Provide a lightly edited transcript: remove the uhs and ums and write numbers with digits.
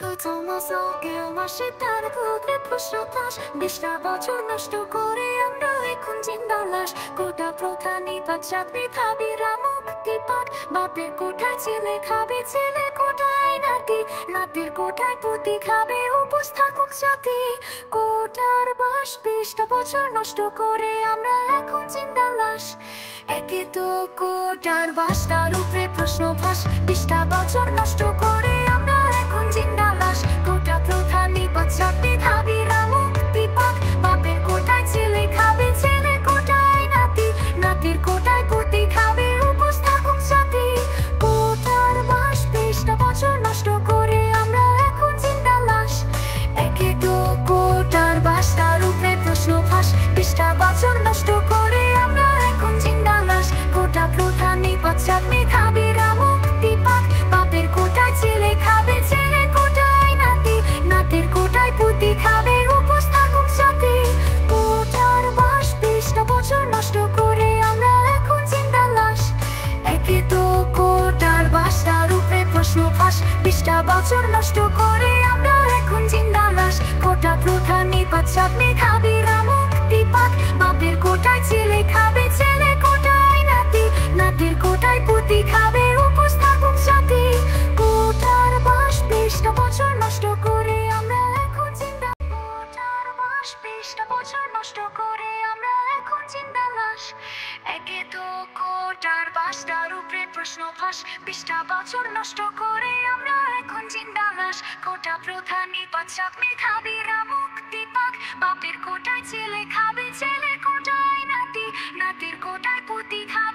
প্রথম কেউ মাসে তার বুকে প্রশ্ন ফাঁস 20টা বছর নষ্ট করে আমরা এখন জিন্দা লাশ। কোটা প্রথা নিপাত চাকরি খাবিরা মুক্তি পাক। বাপের কোঠায় ছেলে খাবে, ছেলে কোটায় নাতি, নাতির কোঠায় পুতি খাবে, উপোস থাকুক জাতি। কোটার বাস 20টা বছর নষ্ট করে আমরা এখন জিন্দা লাশ। একে তো কোটার বাস, তার উপরে প্রশ্ন ফাঁস। 20টা বছর নষ্ট করে আমরা এখন জিন্দা লাশ। কোটা প্রথা নিপাত চাকরি খাবিরা মুক্তি পাক। বাপের কোটায় ছেলে খাবে, ছেলে কোটায় নাতি, নাতির কোটায় পুতি খাবে, উপোস থাকুক জাতি। কোটার বাস 20টা বছর নষ্ট করে আমরা এখন জিন্দা লাশ। একে তো কোটার বাস, তার উপরে প্রশ্ন ফাঁস। 20টা বছর নষ্ট করে আমরা এখন জিন্দা লাশ। কোটা প্রথা নিপাত চাকরি খাবিরা মুক্তি পাক। বাপের কোটায় ছেলে খাবে, ছেলে কোটায় নাতি, নাতির কোটায় পুতি খাবে, উপোস থাকুক জাতি। কোটার বাস 20টা বছর নষ্ট করে আমরা এখন জিন্দা লাশ। একে তো কোটার বাস, তার উপরে প্রশ্ন ফাঁস। 20টা বছর নষ্ট করে আমরা এখন জিন্দা লাশ। কোটা প্রথা নিপাত চাকরি খাবিরা মুক্তি পাক। বাপের কোটায় ছেলে খাবে, ছেলে কোটায় নাতি, নাতির কোটায় পুতি খাবে, উপোস থাকুক জাতি। কোটার বাস 20টা বছর নষ্ট করে আমরা এখন জিন্দা। কোটার বাস 20টা বছর নষ্ট করে আমরা এখন জিন্দা লাশ। একে তো কোটার বাস, তার উপরে প্রশ্ন ফাঁস। 20টা বছর নষ্ট করে আমরা এখন জিন্দা লাশ। কোটা প্রথা নিপাত চাকরি খাবিরা মুক্তি পাক। বাপের কোটায় ছেলে খাবে, ছেলে কোটায় নাতি, নাতির কোটায় পুতি খাবে।